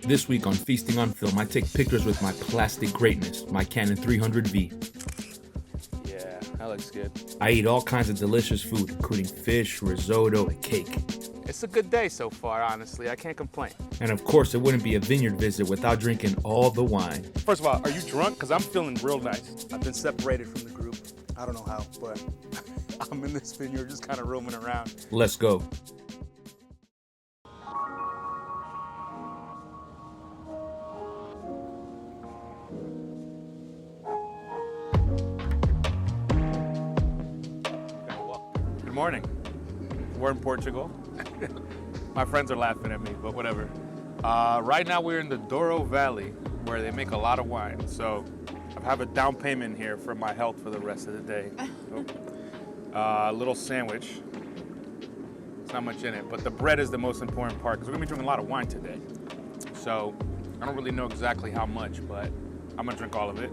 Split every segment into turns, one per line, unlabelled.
This week on Feasting on Film, I take pictures with my plastic greatness, my Canon 300V.
Yeah, that looks good.
I eat all kinds of delicious food, including fish, risotto, and cake.
It's a good day so far, honestly. I can't complain.
And of course, it wouldn't be a vineyard visit without drinking all the wine.
First of all, are you drunk? Because I'm feeling real nice. I've been separated from the group. I don't know how, but I'm in this vineyard just kind of roaming around.
Let's go.
Good morning. We're in Portugal. My friends are laughing at me, but whatever. Right now we're in the Douro Valley where they make a lot of wine. So I have a down payment here for my health for the rest of the day. A little sandwich. It's not much in it, but the bread is the most important part because we're gonna be drinking a lot of wine today. So I don't really know exactly how much, but I'm gonna drink all of it.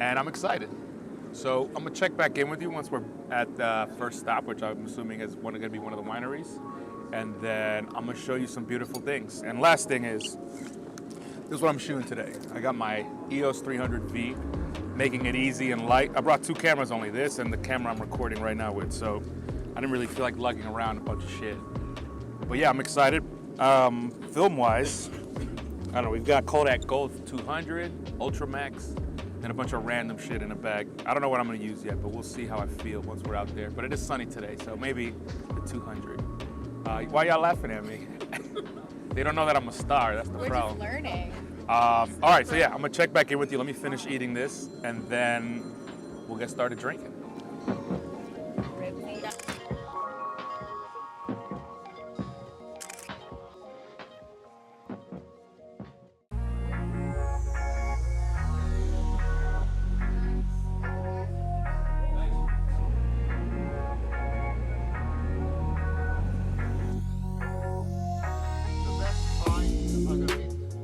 And I'm excited. So I'm gonna check back in with you once we're at the first stop, which I'm assuming is gonna be one of the wineries. And then I'm gonna show you some beautiful things. And last thing is, this is what I'm shooting today. I got my EOS 300V, making it easy and light. I brought two cameras, only this and the camera I'm recording right now with, so I didn't really feel like lugging around a bunch of shit. But yeah, I'm excited. Film-wise, I don't know, we've got Kodak Gold 200, Ultra Max, and a bunch of random shit in a bag. I don't know what I'm gonna use yet, but we'll see how I feel once we're out there. But it is sunny today, so maybe the 200. Why y'all laughing at me? They don't know that I'm a star, that's the problem.
We're just learning.
All right, so yeah, I'm gonna check back in with you. Let me finish eating this, and then we'll get started drinking.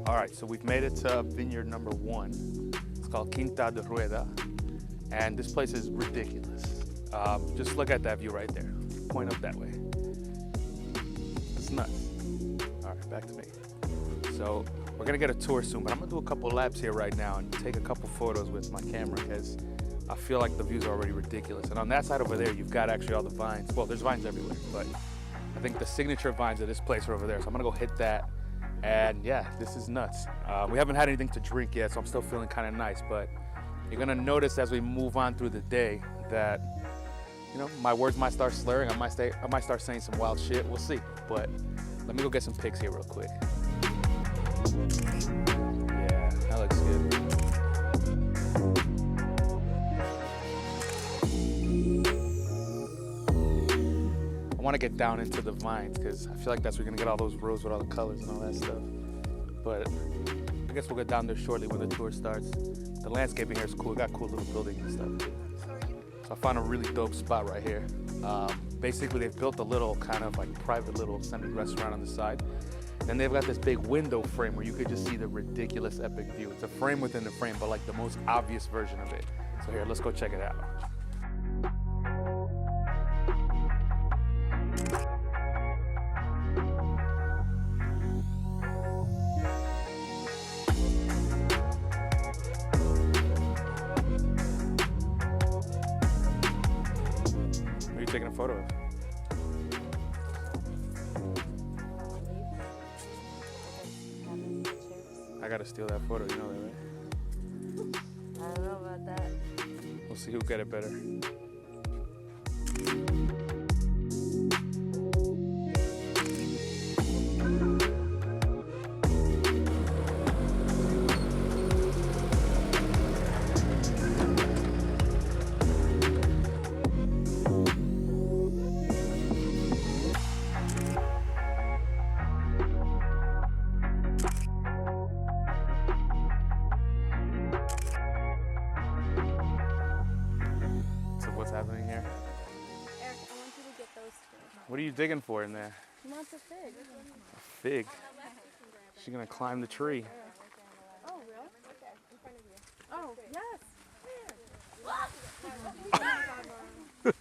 All right, so we've made it to vineyard number 1. It's called Quinta de Rueda, and this place is ridiculous. Just look at that view right there. Point up that way. It's nuts. All right, back to me. So we're gonna get a tour soon, but I'm gonna do a couple laps here right now and take a couple photos with my camera because I feel like the views are already ridiculous. And on that side over there, you've got actually all the vines. Well, there's vines everywhere, but I think the signature vines of this place are over there. So I'm gonna go hit that. And yeah, this is nuts. We haven't had anything to drink yet, so I'm still feeling kind of nice, but you're gonna notice as we move on through the day that, you know, my words might start slurring, I might start saying some wild shit, we'll see. But let me go get some pics here real quick. Yeah, that looks good. I want to get down into the vines because I feel like that's where you're gonna get all those rows with all the colors and all that stuff. But I guess we'll get down there shortly when the tour starts. The landscaping here is cool. We got cool little buildings and stuff. So I found a really dope spot right here. Basically, they've built a little kind of like private little semi-restaurant on the side. And they've got this big window frame where you could just see the ridiculous epic view. It's a frame within the frame, but like the most obvious version of it. So here, let's go check it out. What are you taking a photo of? I gotta steal that photo, you know that, right?
I don't know about that.
We'll see who get it better. What's happening here?
Eric, I want you to get those two.
What are you digging for in there?
He wants a fig.
A fig? She's gonna climb the tree.
Oh, really? Okay, in front of you. Oh, yes.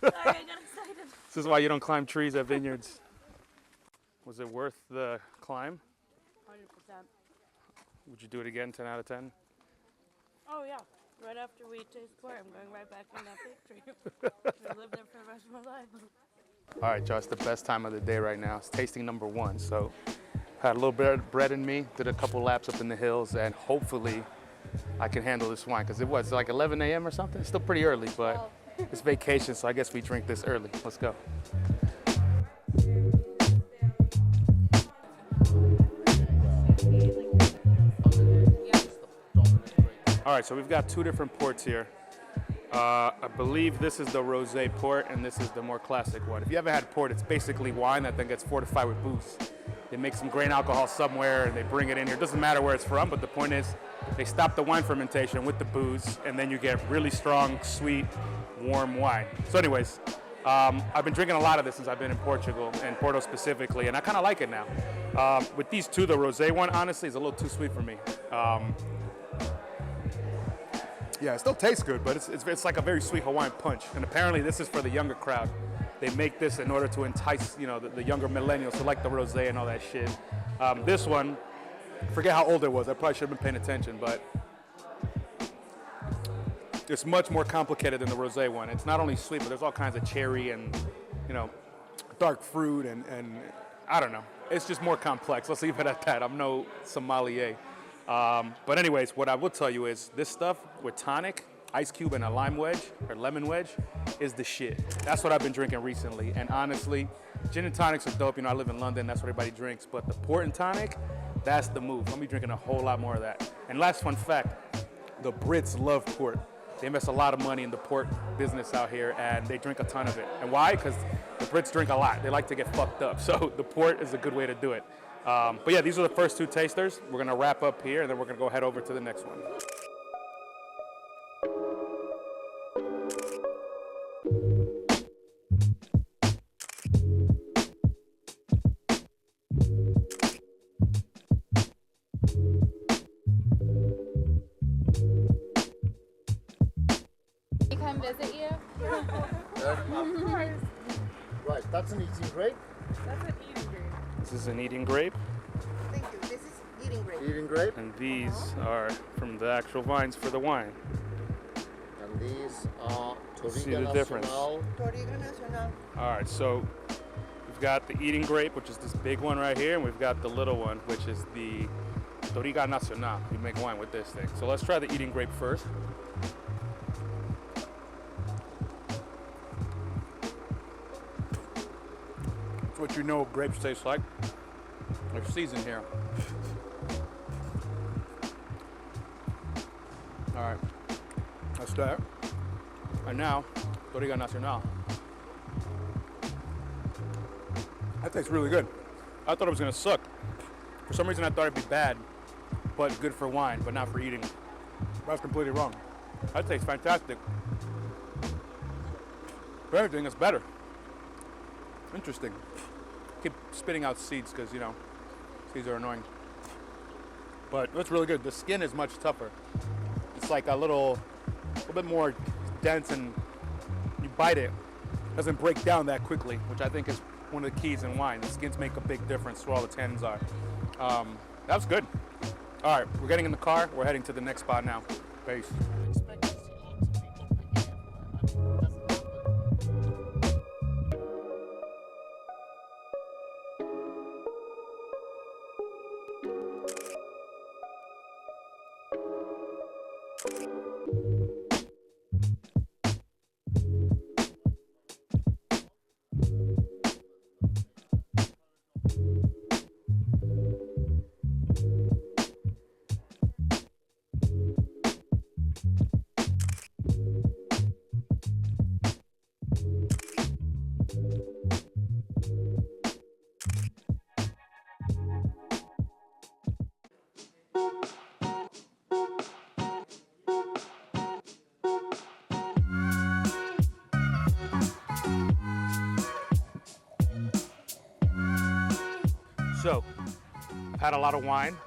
Sorry, I got excited.
This is why you don't climb trees at vineyards. Was it worth the climb?
100%.
Would you do it again, 10 out of 10?
Oh yeah. Right after we taste port, I'm going right back in that factory. I live there for the rest of my life.
All right, y'all, it's the best time of the day right now. It's tasting number 1. So had a little bit of bread in me, did a couple laps up in the hills, and hopefully I can handle this wine, because it was like 11 a.m. or something. It's still pretty early, but it's vacation, so I guess we drink this early. Let's go. All right, so we've got 2 different ports here. I believe this is the rosé port, and this is the more classic one. If you ever had port, it's basically wine that then gets fortified with booze. They make some grain alcohol somewhere, and they bring it in here. It doesn't matter where it's from, but the point is they stop the wine fermentation with the booze, and then you get really strong, sweet, warm wine. So anyways, I've been drinking a lot of this since I've been in Portugal, and Porto specifically, and I kind of like it now. With these 2, the rosé one, honestly, is a little too sweet for me. Yeah, it still tastes good, but it's like a very sweet Hawaiian punch. And apparently this is for the younger crowd. They make this in order to entice, you know, the younger millennials who like the rosé and all that shit. This one, forget how old it was. I probably should have been paying attention, but it's much more complicated than the rosé one. It's not only sweet, but there's all kinds of cherry and, you know, dark fruit and I don't know. It's just more complex. Let's leave it at that. I'm no sommelier. But anyways, what I will tell you is this stuff with tonic, ice cube, and a lime wedge or lemon wedge is the shit. That's what I've been drinking recently. And honestly, gin and tonics are dope. You know, I live in London. That's what everybody drinks. But the port and tonic, that's the move. I'm gonna be drinking a whole lot more of that. And last fun fact, the Brits love port. They invest a lot of money in the port business out here, and they drink a ton of it. And why? Because the Brits drink a lot. They like to get fucked up. So the port is a good way to do it. But yeah, these are the first 2 tasters. We're gonna wrap up here, and then we're gonna go head over to the next one.
We come visit you?
Right, that's an eating grape.
That's an eating grape.
This is an eating grape,
Thank you. This is eating grape.
Eating grape.
and these are from the actual vines for the wine.
And these are
See
Toriga
the difference.
Nacional.
Toriga Nacional.
All right, so we've got the eating grape, which is this big one right here, and we've got the little one, which is the Toriga Nacional. We make wine with this thing. So let's try the eating grape first. It's what you know grapes taste like. They're seasoned here. All right, that's that. And now, Toriga Nacional. That tastes really good. I thought it was gonna suck. For some reason I thought it'd be bad, but good for wine, but not for eating. That's completely wrong. That tastes fantastic. For everything, it's better. Interesting. Keep spitting out seeds because, you know, seeds are annoying. But it's really good. The skin is much tougher. It's like a little bit more dense, and you bite it, it doesn't break down that quickly, which I think is one of the keys in wine. The skins make a big difference where all the tannins are. That was good. All right, we're getting in the car. We're heading to the next spot now. Peace. So, I've had a lot of wine.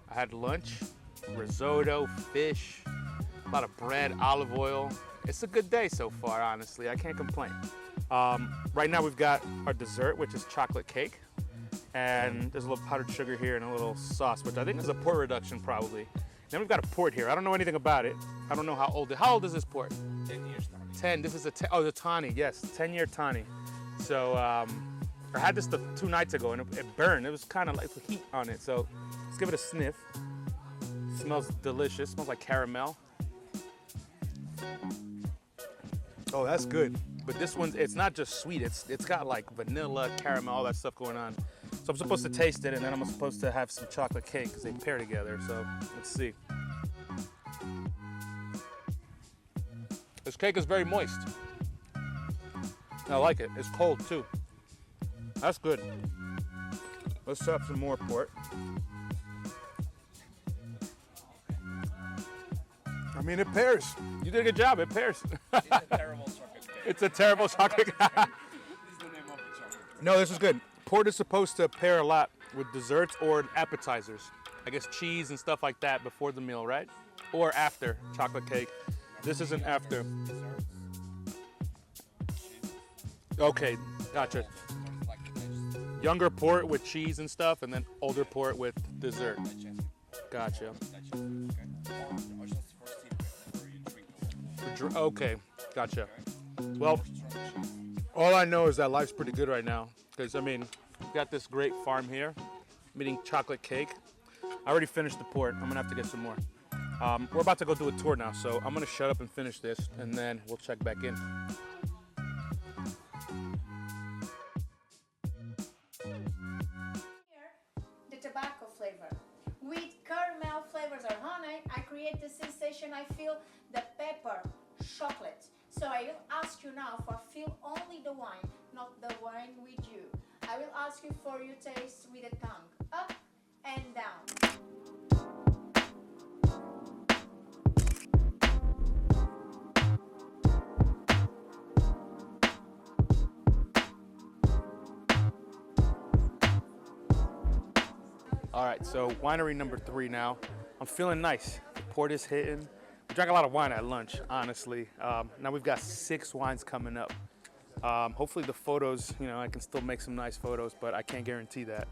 I had lunch, risotto, fish, a lot of bread, olive oil. It's a good day so far, honestly. I can't complain. Right now we've got our dessert, which is chocolate cake. And there's a little powdered sugar here and a little sauce, which I think is a port reduction probably. Then we've got a port here. I don't know anything about it. I don't know how old is this port?
10 years tawny.
10. This is the tawny. Yes, 10-year tawny. So I had this 2 nights ago and it burned. It was kind of like heat on it. So let's give it a sniff. Smells delicious. Smells like caramel. Oh, that's good. But this one's, it's not just sweet. It's got like vanilla, caramel, all that stuff going on. So I'm supposed to taste it, and then I'm supposed to have some chocolate cake because they pair together. So let's see. This cake is very moist. I like it. It's cold too. That's good. Let's have some more port. I mean, it pairs. You did a good job. It pairs.
It's a terrible chocolate cake.
It's a terrible chocolate cake.
This is the name of the chocolate.
No, this is good. Port is supposed to pair a lot with desserts or appetizers. I guess cheese and stuff like that before the meal, right? Or after chocolate cake. This isn't after. Okay, gotcha. Younger port with cheese and stuff, and then older port with dessert. Gotcha. Okay, gotcha. Well, all I know is that life's pretty good right now. Because, I mean, we've got this great farm here. I'm eating chocolate cake. I already finished the port. I'm going to have to get some more. We're about to go do a tour now, so I'm going to shut up and finish this, and then we'll check back in.
The tobacco flavor. With caramel flavors or honey, I create the sensation I feel the pepper, chocolate. So I will ask you now for feel only the wine, not the wine with you. I will ask you for your taste with the tongue, up and down.
All right, so winery number 3 now. I'm feeling nice. The port is hitting. We drank a lot of wine at lunch, honestly. Now we've got 6 wines coming up. Hopefully the photos, I can still make some nice photos, but I can't guarantee that.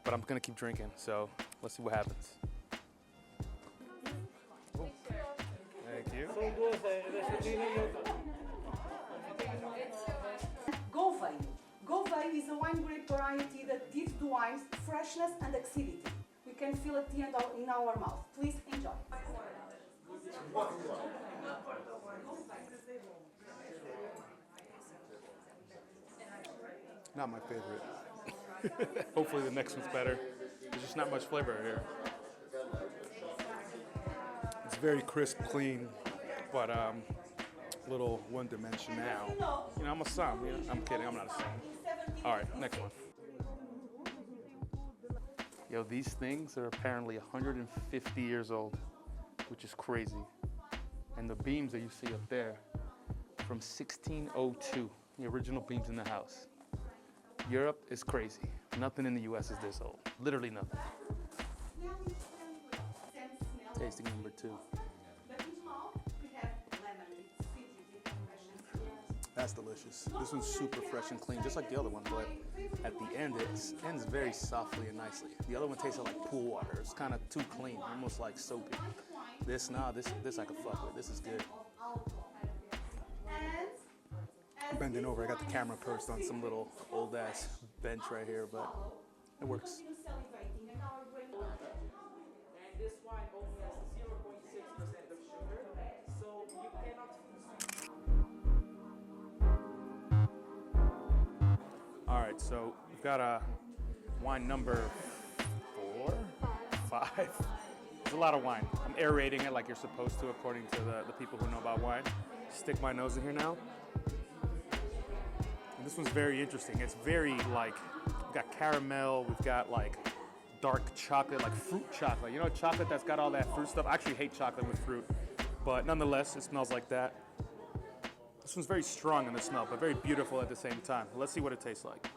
But I'm gonna keep drinking, so let's see what happens. Oh. Thank you.
Gold is a wine grape variety that gives the wines freshness and acidity. We can feel it in our mouth. Please enjoy.
Not my favorite. Hopefully the next one's better. There's just not much flavor here. It's very crisp, clean, but little one-dimensional. I'm a Sam. I'm kidding. I'm not a Sam. All right, next one. Yo, these things are apparently 150 years old, which is crazy. And the beams that you see up there, from 1602, the original beams in the house. Europe is crazy. Nothing in the US is this old. Literally nothing. Tasting number 2. That's delicious. This one's super fresh and clean, just like the other one, but at the end, it ends very softly and nicely. The other one tasted like pool water. It's kind of too clean, almost like soapy. This I can fuck with. This is good. Bending over, I got the camera perched on some little old ass bench right here, but it works.
This wine only has 0.6% of sugar, so you cannot.
All right, so we've got a wine number 4, 5. There's a lot of wine. I'm aerating it like you're supposed to, according to the people who know about wine. Stick my nose in here now. And this one's very interesting. It's very we've got caramel, we've got dark chocolate, like fruit chocolate. Chocolate that's got all that fruit stuff. I actually hate chocolate with fruit, but nonetheless, it smells like that. This one's very strong in the smell, but very beautiful at the same time. Let's see what it tastes like.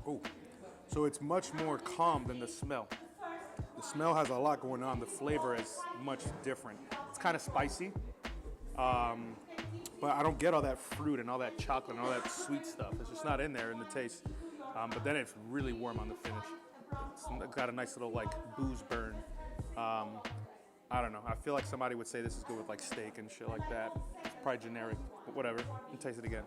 Oh, so it's much more calm than the smell. The smell has a lot going on. The flavor is much different. It's kind of spicy, but but I don't get all that fruit and all that chocolate and all that sweet stuff. It's just not in there in the taste. But then it's really warm on the finish. It's got a nice little like booze burn. I don't know. I feel like somebody would say this is good with like steak and shit like that. It's probably generic, but whatever. And taste it again.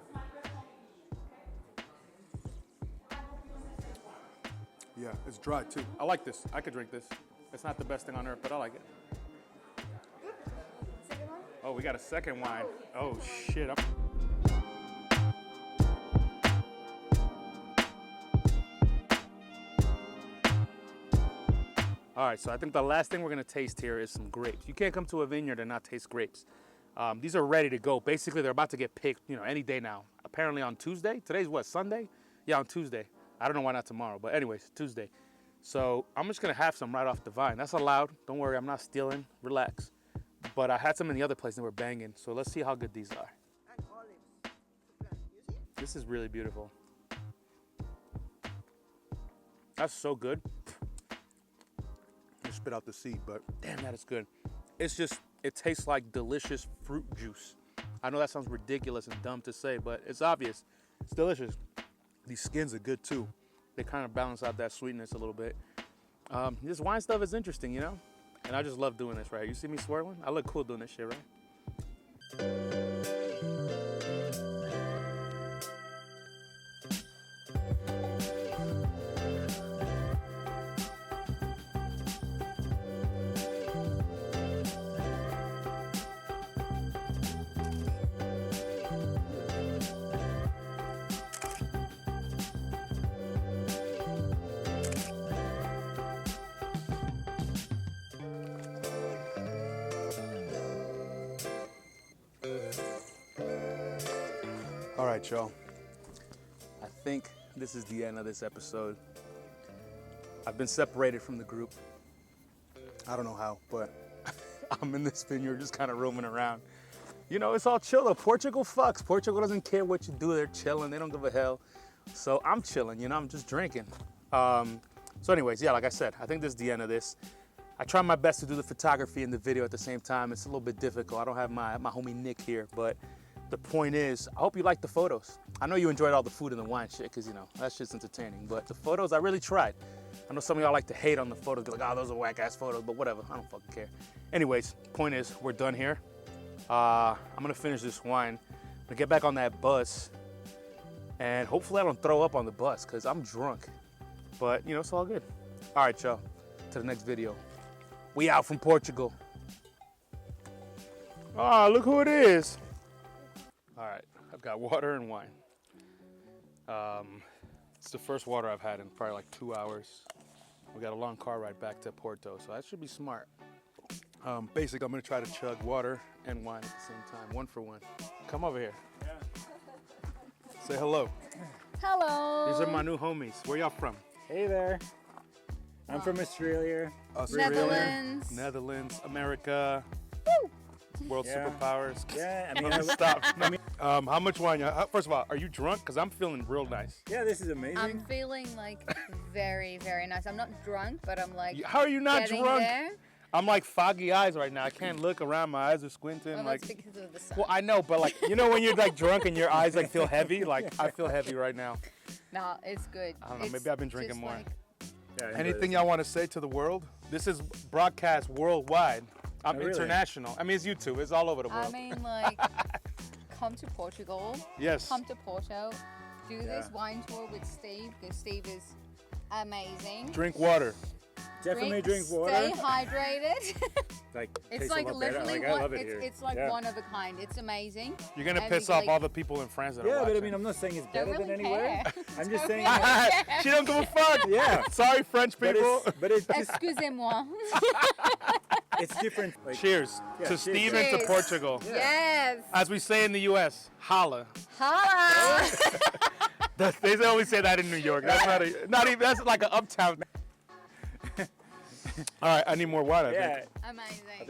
Yeah, it's dry too. I like this. I could drink this. It's not the best thing on earth, but I like it.
Second one?
Oh, we got a second wine. Oh shit. All right, so I think the last thing we're gonna taste here is some grapes. You can't come to a vineyard and not taste grapes. These are ready to go. Basically, they're about to get picked, any day now. Apparently on Tuesday. Today's what, Sunday? Yeah, on Tuesday. I don't know why not tomorrow, but anyways, Tuesday. So I'm just gonna have some right off the vine. That's allowed. Don't worry, I'm not stealing. Relax. But I had some in the other place and they were banging. So let's see how good these are.
And olives. You see?
This is really beautiful. That's so good. I spit out the seed, but damn, that is good. It tastes like delicious fruit juice. I know that sounds ridiculous and dumb to say, but it's obvious. It's delicious. These skins are good too. They kind of balance out that sweetness a little bit. This wine stuff is interesting, And I just love doing this, right? You see me swirling? I look cool doing this shit, right? All right, y'all. I think this is the end of this episode. I've been separated from the group. I don't know how, but I'm in this vineyard just kind of roaming around. It's all chill though. Portugal fucks. Portugal doesn't care what you do. They're chilling. They don't give a hell. So I'm chilling, I'm just drinking. So anyways, yeah, like I said, I think this is the end of this. I try my best to do the photography and the video at the same time. It's a little bit difficult. I don't have my homie Nick here, but the point is, I hope you like the photos. I know you enjoyed all the food and the wine shit, because, that shit's entertaining. But the photos, I really tried. I know some of y'all like to hate on the photos, like, oh, those are whack-ass photos, but whatever. I don't fucking care. Anyways, point is, we're done here. I'm going to finish this wine. I'm going to get back on that bus. And hopefully I don't throw up on the bus, because I'm drunk. But, it's all good. All right, y'all. To the next video. We out from Portugal. Ah, look who it is. All right, I've got water and wine. It's the first water I've had in probably like 2 hours. We got a long car ride back to Porto, so that should be smart. Basically, I'm gonna try to chug water and wine at the same time, 1 for 1. Come over here. Yeah. Say hello.
Hello.
These are my new homies. Where y'all from?
Hey there. I'm from Australia.
Netherlands.
Netherlands, America.
Woo.
World superpowers.
Yeah,
Stop. How much wine? First of all, are you drunk? Because I'm feeling real nice.
Yeah, this is amazing.
I'm feeling like very, very nice. I'm not drunk, but I'm like.
How are you not
getting
drunk?
There.
I'm like foggy eyes right now. I can't look around. My eyes are squinting.
Well,
like,
that's because of the sun.
well, I know, but like, when you're like drunk and your eyes like feel heavy? Like, I feel heavy right now.
No, it's good.
I don't know. Maybe I've been drinking more.
Yeah,
anything y'all want to say to the world? This is broadcast worldwide. I'm international. I mean, it's YouTube. It's all over the world.
I mean, like, come to Portugal.
Yes.
Come to Porto. Do this wine tour with Steve, because Steve is amazing.
Drink water.
Definitely drink water.
Stay hydrated.
It's
like literally
I love it here.
It's like one of a kind. It's amazing.
You're gonna piss off all the people in France that are watching.
But I mean, I'm not saying it's better than
really
anywhere. I'm just saying.
She don't give a fuck.
Yeah.
Sorry, French people.
But it's
Excusez-moi.
it's different.
Cheers to Steve and to Portugal.
Yes.
As we say in the U.S., holla.
Holla.
They only say that in New York. That's not even. That's like an uptown. All right, I need more wine. I think.
Amazing.